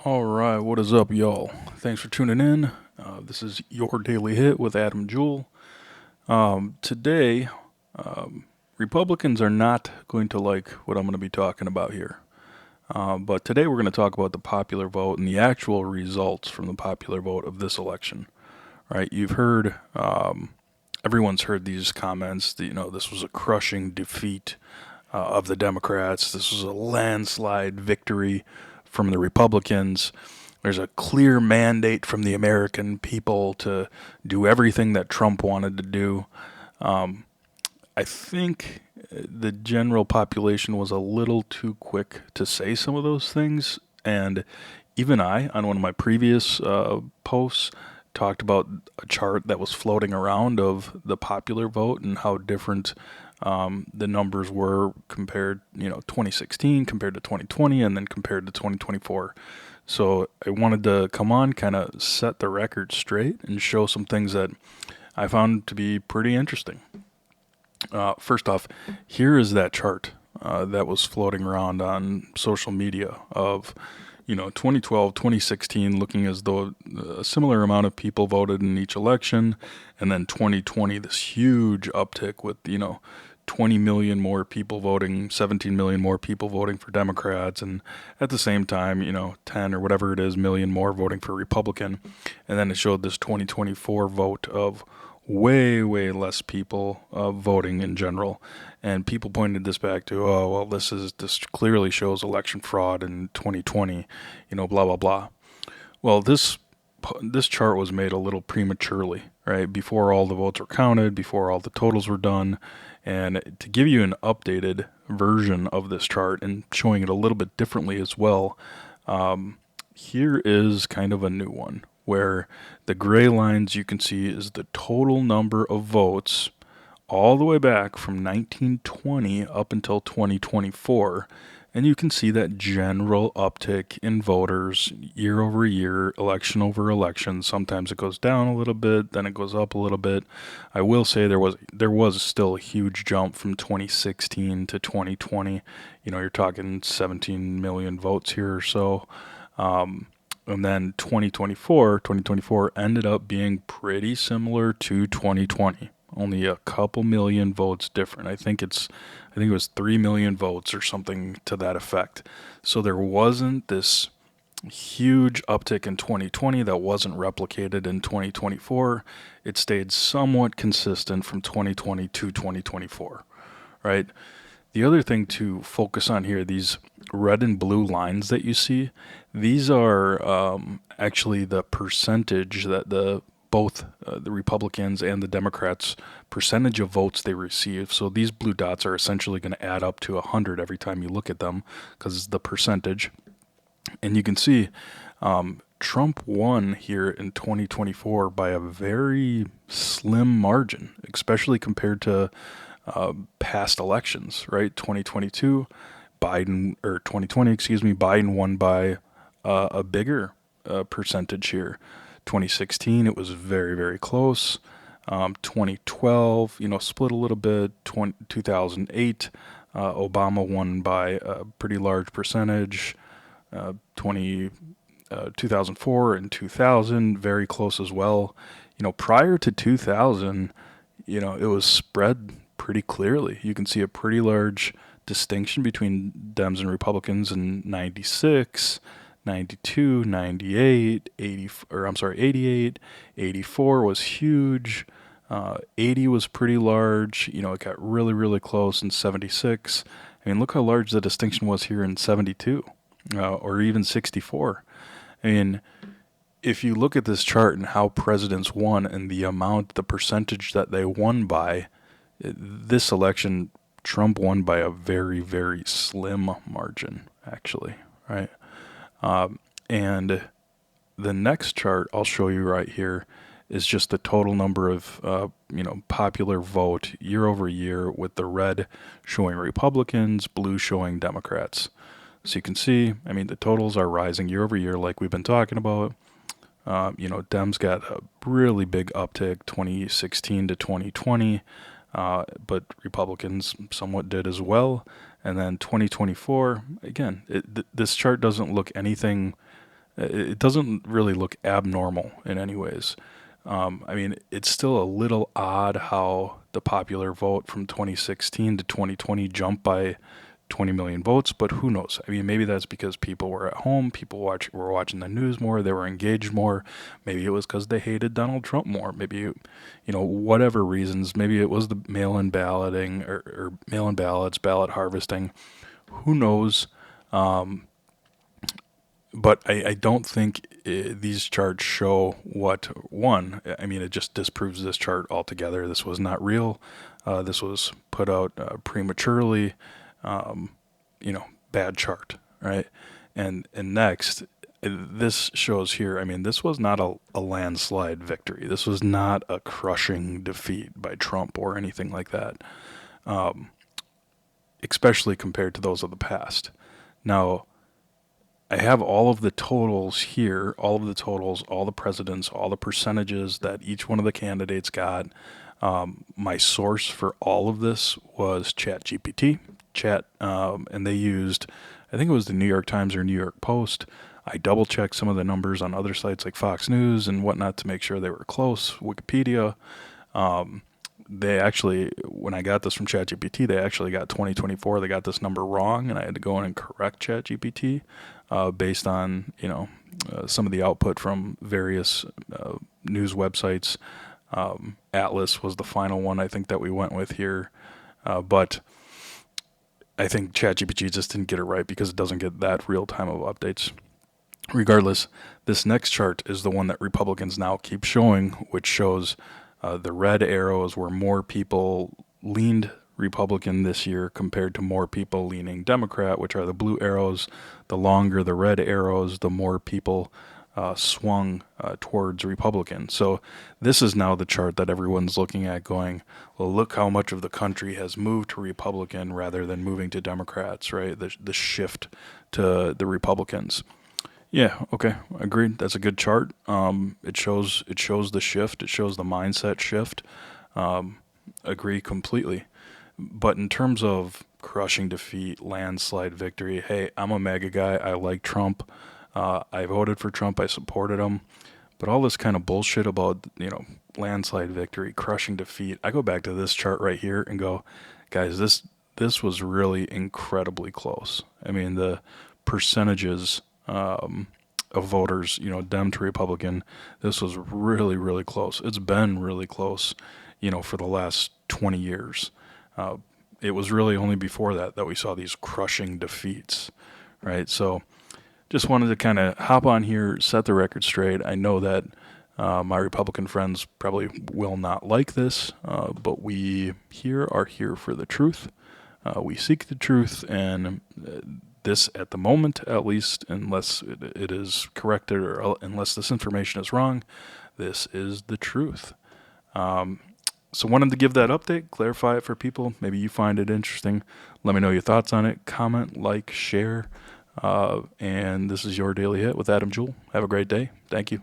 All right, what is up, y'all? Thanks for tuning in. This is your daily hit with Adam Jewell. Today, Republicans are not going to like what I'm going to be talking about here. But today we're going to talk about the popular vote and the actual results from the popular vote of this election. Right? You've heard, everyone's heard these comments that, this was a crushing defeat of the Democrats. This was a landslide victory from the Republicans. There's a clear mandate from the American people to do everything that Trump wanted to do. I think the general population was a little too quick to say some of those things. And even I, on one of my previous posts, talked about a chart that was floating around of the popular vote and how different the numbers were compared, 2016 compared to 2020 and then compared to 2024. So I wanted to come on, kind of set the record straight and show some things that I found to be pretty interesting. First off, here is that chart that was floating around on social media of, 2012, 2016, looking as though a similar amount of people voted in each election, and then 2020, this huge uptick with, 20 million more people voting, 17 million more people voting for Democrats, and at the same time, 10 or whatever it is million more voting for Republican. And then it showed this 2024 vote of way, way less people voting in general. And people pointed this back to, oh, well, this clearly shows election fraud in 2020, blah, blah, blah. Well, this chart was made a little prematurely, right? Before all the votes were counted, before all the totals were done. And to give you an updated version of this chart and showing it a little bit differently as well, here is kind of a new one where the gray lines you can see is the total number of votes all the way back from 1920 up until 2024. And you can see that general uptick in voters year over year, election over election. Sometimes it goes down a little bit, then it goes up a little bit. I will say there was still a huge jump from 2016 to 2020. You're talking 17 million votes here or so. And then 2024 ended up being pretty similar to 2020, only a couple million votes different. I think it was 3 million votes or something to that effect. So there wasn't this huge uptick in 2020 that wasn't replicated in 2024. It stayed somewhat consistent from 2020 to 2024, right? The other thing to focus on here, these red and blue lines that you see, these are actually the percentage that both the Republicans and the Democrats percentage of votes they receive. So these blue dots are essentially going to add up to 100 every time you look at them because it's the percentage. And you can see Trump won here in 2024 by a very slim margin, especially compared to past elections, right? 2022, Biden, or 2020, excuse me, Biden won by a bigger percentage here. 2016, it was very, very close. 2012, split a little bit. 2008, Obama won by a pretty large percentage. 2004 and 2000, very close as well. Prior to 2000, it was spread pretty clearly. You can see a pretty large distinction between Dems and Republicans in 96, 92, 98, 80, or I'm sorry, 88, 84 was huge. 80 was pretty large. It got really, really close in 76. I mean, look how large the distinction was here in 72, or even 64. I mean, if you look at this chart and how presidents won and the percentage that they won by, this election, Trump won by a very, very slim margin, actually, right? And the next chart I'll show you right here is just the total number of, popular vote year over year, with the red showing Republicans, blue showing Democrats. So you can see, I mean, the totals are rising year over year, like we've been talking about. Dems got a really big uptick 2016 to 2020, but Republicans somewhat did as well. And then 2024, again, this chart doesn't look anything It doesn't really look abnormal in any ways. I mean, it's still a little odd how the popular vote from 2016 to 2020 jumped by 20 million votes, but who knows? I mean, maybe that's because people were at home, were watching the news more, they were engaged more. Maybe it was because they hated Donald Trump more. Maybe, whatever reasons. Maybe it was the mail-in balloting or mail-in ballots, ballot harvesting. Who knows? But I don't think these charts show what won. I mean, it just disproves this chart altogether. This was not real. This was put out prematurely. Um, Bad chart, right? And next, this shows here. I mean, this was not a landslide victory. This was not a crushing defeat by Trump or anything like that. Especially compared to those of the past. Now, I have all of the totals here, all of the totals, all the presidents, all the percentages that each one of the candidates got. My source for all of this was ChatGPT. And they used, I think it was the New York Times or New York Post. I double checked some of the numbers on other sites like Fox News and whatnot to make sure they were close. Wikipedia. They actually, when I got this from ChatGPT, they actually got 2024. They got this number wrong, and I had to go in and correct ChatGPT based on some of the output from various news websites. Atlas was the final one I think that we went with here, but I think ChatGPT just didn't get it right because it doesn't get that real time of updates. Regardless, this next chart is the one that Republicans now keep showing, which shows the red arrows where more people leaned Republican this year compared to more people leaning Democrat, which are the blue arrows. The longer the red arrows, the more people swung towards Republican. So this is now the chart that everyone's looking at going, well, look how much of the country has moved to Republican rather than moving to Democrats, right? The shift to the Republicans. Yeah, okay, agreed. That's a good chart. It shows the shift. It shows the mindset shift. Agree completely. But in terms of crushing defeat, landslide victory, hey, I'm a MAGA guy. I like Trump. I voted for Trump. I supported him. But all this kind of bullshit about landslide victory, crushing defeat. I go back to this chart right here and go, guys, this was really incredibly close. I mean, the percentages of voters, Dem to Republican, this was really, really close. It's been really close, for the last 20 years. It was really only before that we saw these crushing defeats, right? So just wanted to kind of hop on here, set the record straight. I know that my Republican friends probably will not like this, but we here are here for the truth. We seek the truth, and this at the moment, at least, unless it is corrected or unless this information is wrong, this is the truth. So wanted to give that update, clarify it for people. Maybe you find it interesting. Let me know your thoughts on it. Comment, like, share. And this is Your Daily Hit with Adam Jewell. Have a great day. Thank you.